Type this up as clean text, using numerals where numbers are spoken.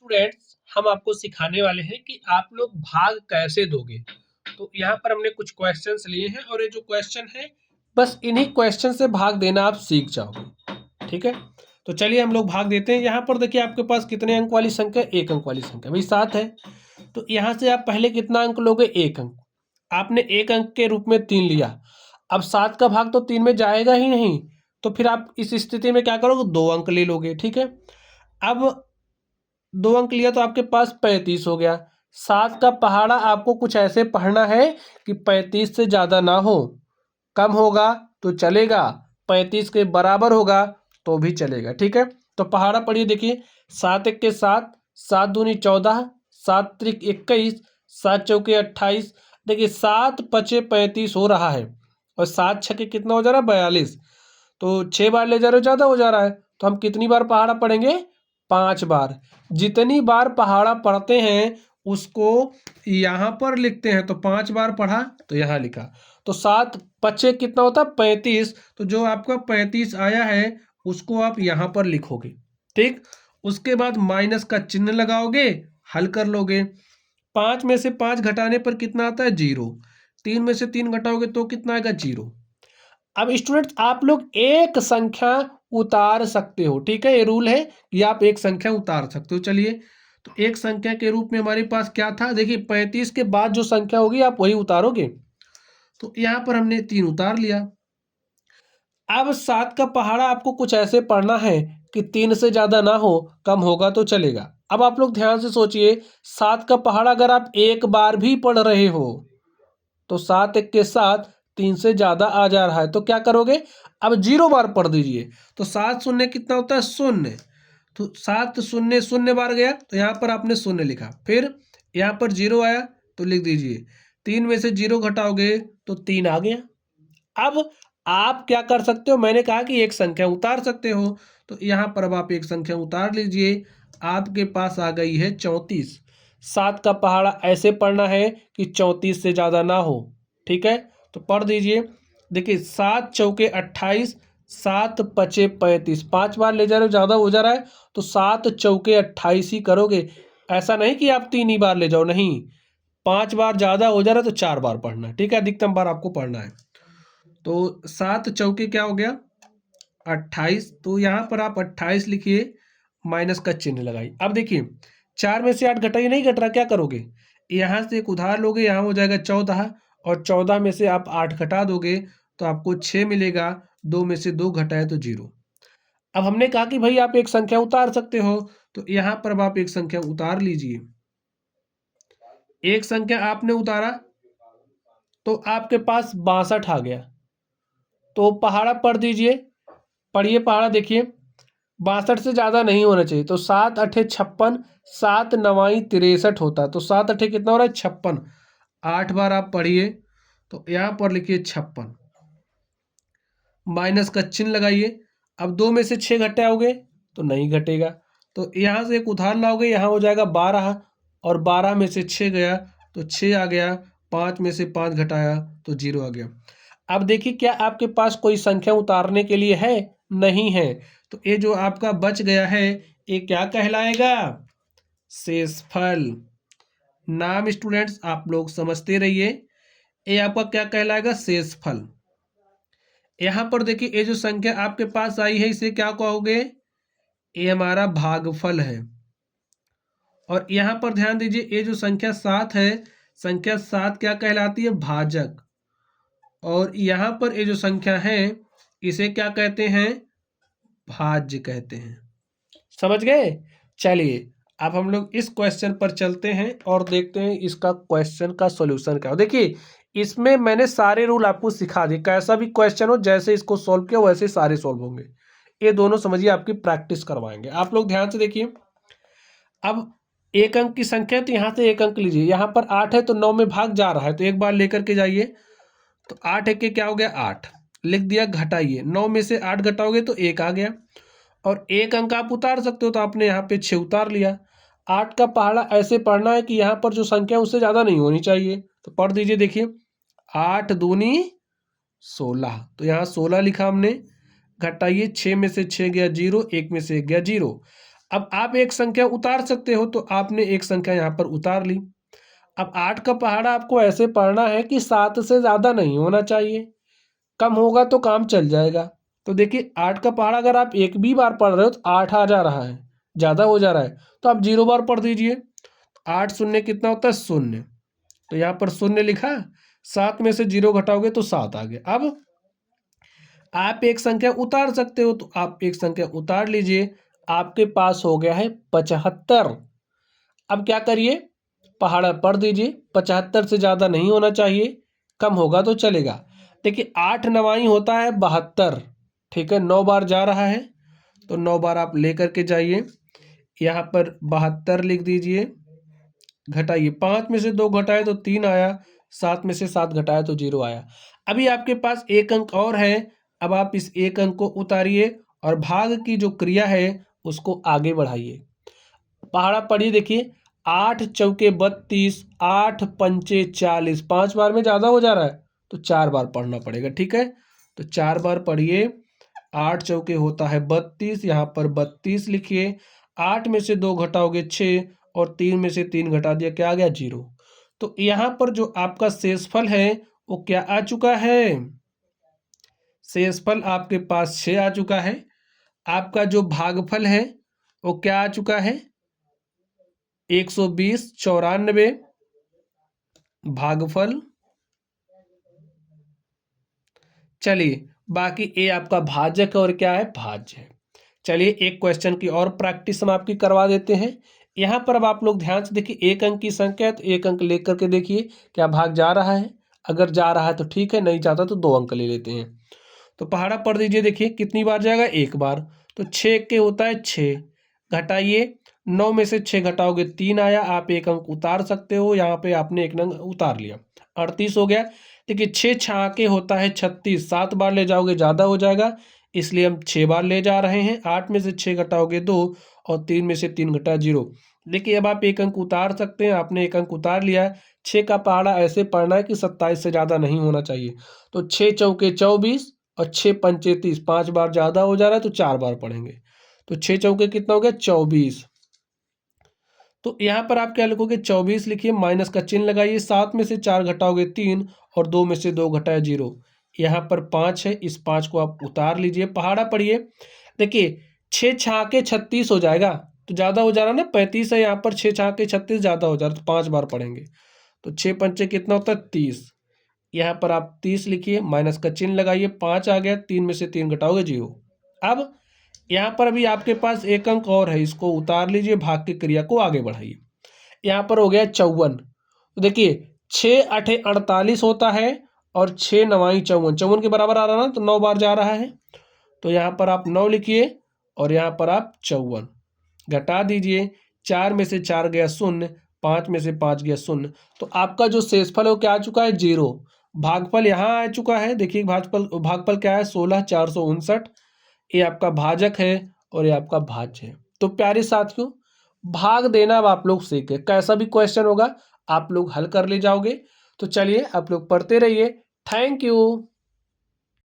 Students हम आपको सिखाने वाले हैं कि आप लोग भाग कैसे दोगे। तो यहाँ पर हमने कुछ क्वेश्चंस लिए हैं और ये जो क्वेश्चन है बस इन्हीं क्वेश्चन से भाग देना आप सीख जाओगे। ठीक है, तो चलिए हम लोग भाग देते हैं। यहाँ पर देखिए आपके पास कितने अंक वाली संख्या, एक अंक वाली संख्या भाई 7 है। तो यहाँ से आप पहले कितना अंक लोगे, एक अंक। आपने एक अंक के रूप में 3 लिया। अब 7 का भाग तो 3 में जाएगा ही नहीं, तो फिर आप इस स्थिति में क्या करोगे, 2 अंक ले लोगे। ठीक है, अब 2 अंक लिया तो आपके पास 35 हो गया। 7 का पहाड़ा आपको कुछ ऐसे पढ़ना है कि 35 से ज़्यादा ना हो। कम होगा तो चलेगा, 35 के बराबर होगा तो भी चलेगा। ठीक है, तो पहाड़ा पढ़िए। देखिए 7 एक के 7, 7 दूनी 14, 7 त्रिक 21, 7 चौके 28। देखिए 7 पचे 35 हो रहा है और 7 छके कितना हो जा रहा है, 42। तो 6 बार ले जा रहे हो, ज़्यादा हो जा रहा है। तो हम कितनी बार पहाड़ा पढ़ेंगे, 5 बार। जितनी बार पहाड़ा पढ़ते हैं उसको यहाँ पर लिखते हैं। तो 5 बार पढ़ा तो यहाँ लिखा। तो 7 पचे कितना होता है, 35। तो जो आपका 35 आया है उसको आप यहाँ पर लिखोगे। ठीक, उसके बाद माइनस का चिन्ह लगाओगे, हल कर लोगे। 5 में से 5 घटाने पर कितना आता है, 0। 3 में से 3 घटाओगे तो कितना आएगा, 0। अब स्टूडेंट्स आप लोग एक संख्या उतार सकते हो। ठीक है, ये रूल है कि आप एक संख्या उतार सकते हो। चलिए, तो एक संख्या के रूप में हमारे पास क्या था, देखिए 35 के बाद जो संख्या होगी आप वही उतारोगे। तो यहाँ पर हमने 3 उतार लिया। अब 7 का पहाड़ा आपको कुछ ऐसे पढ़ना है कि 3 से ज़्यादा ना हो, कम होगा तो चलेगा। अब आप लोग ध्यान से सोचिए, 7 का पहाड़ा अगर आप एक बार भी पढ़ रहे हो तो 7 एक के 7, 3 से ज़्यादा आ जा रहा है तो क्या करोगे, अब 0 बार पढ़ दीजिए। तो 7 शून्य कितना होता है, 0। तो 7 शून्य 0 बार गया तो यहाँ पर आपने 0 लिखा। फिर यहाँ पर 0 आया तो लिख दीजिए। 3 में से 0 घटाओगे तो 3 आ गया। अब आप क्या कर सकते हो, मैंने कहा कि एक संख्या उतार सकते हो। तो यहाँ पर अब आप एक संख्या उतार लीजिए। आपके पास आ गई है 34। 7 का पहाड़ा ऐसे पढ़ना है कि 34 से ज़्यादा ना हो। ठीक है, तो पढ़ दीजिए। देखिए 7 चौके 28, 7 पचे 35। 5 बार ले जा रहे हो, ज़्यादा हो जा रहा है तो 7 चौके 28 ही करोगे। ऐसा नहीं कि आप 3 ही बार ले जाओ, नहीं। 5 बार ज़्यादा हो जा रहा है तो 4 बार पढ़ना है। ठीक है, अधिकतम बार आपको पढ़ना है। तो 7 चौके क्या हो गया, 28। तो यहाँ पर आप 28 लिखिए, माइनस का चिन्ह लगाइए। अब देखिए 4 में से 8 घटाइए, नहीं घट रहा, क्या करोगे, यहाँ से एक उधार लोगे, यहाँ हो जाएगा 14। और 14 में से आप 8 घटा दोगे तो आपको 6 मिलेगा। 2 में से 2 घटाए तो 0। अब हमने कहा कि भाई आप एक संख्या उतार सकते हो, तो यहाँ पर अब आप एक संख्या उतार लीजिए। एक संख्या आपने उतारा तो आपके पास 62 आ गया। तो पहाड़ा पढ़ दीजिए, पढ़िए पहाड़ा। देखिए 62 से ज़्यादा नहीं होना चाहिए। तो 7 अठे 56, 7 नवाई 63 होता है। तो 7 अठे कितना हो रहा है, 56। 8 बार आप पढ़िए तो यहाँ पर लिखिए 56, माइनस का चिन्ह लगाइए। अब 2 में से 6 घटाओगे तो नहीं घटेगा। तो यहाँ से एक उधार लाओगे, यहाँ हो जाएगा 12। और 12 में से 6 गया तो 6 आ गया। 5 में से 5 घटाया तो 0 आ गया। अब देखिए क्या आपके पास कोई संख्या उतारने के लिए है, नहीं है। तो ये जो आपका बच गया है ये क्या कहलाएगा, शेषफल। नाम स्टूडेंट्स आप लोग समझते रहिए, ये आपका क्या कहलाएगा, शेषफल। यहाँ पर देखिए ये जो संख्या आपके पास आई है इसे क्या कहोगे, ये हमारा भागफल है। और यहाँ पर ध्यान दीजिए ये जो संख्या 7 है, संख्या 7 क्या कहलाती है, भाजक। और यहाँ पर ये जो संख्या है इसे क्या कहते हैं, भाज्य कहते हैं। समझ गए। चलिए अब हम लोग इस क्वेश्चन पर चलते हैं और देखते हैं इसका क्वेश्चन का सॉल्यूशन क्या हो। देखिए इसमें मैंने सारे रूल आपको सिखा दिए, कैसा भी क्वेश्चन हो जैसे इसको सॉल्व किया वैसे सारे सॉल्व होंगे। ये दोनों समझिए आपकी प्रैक्टिस करवाएंगे। आप लोग ध्यान से देखिए, अब एक अंक की संख्या तो यहाँ से एक अंक लीजिए। यहाँ पर 8 है तो 9 में भाग जा रहा है तो एक बार लेकर के जाइए। तो 8 एक के क्या हो गया, 8 लिख दिया। घटाइए, 9 में से 8 घटाओगे तो 1 आ गया। और एक अंक आप उतार सकते हो तो आपने यहाँ पे 6 उतार लिया। 8 का पहाड़ा ऐसे पढ़ना है कि यहाँ पर जो संख्या उससे ज़्यादा नहीं होनी चाहिए। तो पढ़ दीजिए। देखिए 8 दूनी 16, तो यहाँ 16 लिखा हमने। घटाइए, 6 में से 6 गया 0, 1 में से 1 गया 0। अब आप एक संख्या उतार सकते हो, तो आपने एक संख्या यहाँ पर उतार ली। अब 8 का पहाड़ा आपको ऐसे पढ़ना है कि 7 से ज़्यादा नहीं होना चाहिए, कम होगा तो काम चल जाएगा। तो देखिए 8 का पहाड़ा अगर आप एक भी बार पढ़ रहे हो तो 8 आ जा रहा है, ज़्यादा हो जा रहा है, तो आप 0 बार पढ़ दीजिए। 8 शून्य कितना होता है? शून्य। तो यहाँ पर शून्य लिखा, 7 में से 0 घटाओगे तो 7 आ गया। अब आप एक संख्या उतार सकते हो, तो आप एक संख्या उतार लीजिए। आपके पास हो गया है 75। अब क्या करिए, पहाड़ा पढ़ दीजिए। 75 से ज़्यादा नहीं होना चाहिए, कम होगा तो चलेगा। देखिए 8 नवाई होता है 72, ठीक है, 9 बार जा रहा है, तो 9 बार आप लेकर के जाइए। यहाँ पर 72 लिख दीजिए, घटाइए, 5 में से 2 घटाए तो 3 आया, 7 में से 7 घटाया तो 0 आया। अभी आपके पास एक अंक और है। अब आप इस एक अंक को उतारिए और भाग की जो क्रिया है उसको आगे बढ़ाइए। पहाड़ा पढ़िए, देखिए 8 चौके 32, 8 पंचे 40, 5 बार में ज़्यादा हो जा रहा है तो 4 बार पढ़ना पड़ेगा, ठीक है। तो 4 बार पढ़िए। 8 चौके होता है 32, यहाँ पर 32 लिखिए। 8 में से 2 घटाओगे 6 और 3 में से 3 घटा दिया, क्या आ गया? 0। तो यहाँ पर जो आपका शेषफल है वो क्या आ चुका है? शेषफल आपके पास 6 आ चुका है। आपका जो भागफल है वो क्या आ चुका है? 120, 94 भागफल। चलिए, बाकी ये आपका भाजक और क्या है? भाज्य है। चलिए एक क्वेश्चन की और प्रैक्टिस हम आपकी करवा देते हैं। यहाँ पर अब आप लोग ध्यान से देखिए, एक अंक की संख्या है तो एक अंक लेकर करके देखिए क्या भाग जा रहा है। अगर जा रहा है तो ठीक है, नहीं जाता तो 2 अंक ले लेते हैं। तो पहाड़ा पढ़ दीजिए, देखिए कितनी बार जाएगा? एक बार। तो 6 के होता है 6, घटाइए, 9 में से 6 घटाओगे 3 आया, आप एक अंक उतार सकते हो, यहाँ पे आपने एक अंक उतार लिया, 38 हो गया। देखिए 6 छाके होता है 36, 7 बार ले जाओगे ज़्यादा हो जाएगा, इसलिए हम 6 बार ले जा रहे हैं। 8 में से 6 घटाओगे 2 और 3 में से 3 घटाया 0। देखिए अब आप एक अंक उतार सकते हैं, आपने एक अंक उतार लिया है। 6 का पहाड़ा ऐसे पढ़ना है कि 27 से ज़्यादा नहीं होना चाहिए। तो 6 चौके 24 और 6 पंचे 30, 5 बार ज़्यादा हो जा रहा है तो 4 बार पढ़ेंगे। तो 6 चौके कितना हो गया? 24। तो यहाँ पर आप क्या लिखोगे? 24 लिखिए, माइनस का चिन्ह लगाइए, 7 में से 4 घटाओगे 3 और 2 में से 2 घटाया 0। यहाँ पर 5 है, इस 5 को आप उतार लीजिए। पहाड़ा पढ़िए, देखिए 6 छाके 36 हो जाएगा, तो ज़्यादा हो जा रहा है ना, 35 है, यहाँ पर 6 छाके 36 ज़्यादा हो जा रहा है, तो 5 बार पढ़ेंगे। तो 6 पंचे कितना होता है? 30। यहाँ पर आप 30 लिखिए, माइनस का चिन्ह लगाइए, 5 आ गया, 3 में से 3 घटाओगे 0। अब यहाँ पर अभी आपके पास एक अंक और है, इसको उतार लीजिए, भाग की क्रिया को आगे बढ़ाइए। यहाँ पर हो गया 54। तो देखिए 6 आठे 48 होता है और 6 नवाई 54, 54 के बराबर आ रहा है ना, तो 9 बार जा रहा है। तो यहाँ पर आप 9 लिखिए और यहाँ पर आप 54 घटा दीजिए। 4 में से 4 गया 0, 5 में से 5 गया 0। तो आपका जो शेषफल है वो क्या आ चुका है? 0। भागफल यहाँ आ चुका है, देखिए भागफल भागफल क्या है? 16,459। ये आपका भाजक है और ये आपका भाज्य है। तो प्यारे साथियों, भाग देना अब आप लोग सीख गए, कैसा भी क्वेश्चन होगा आप लोग हल कर ले जाओगे। तो चलिए आप लोग पढ़ते रहिए। Thank you.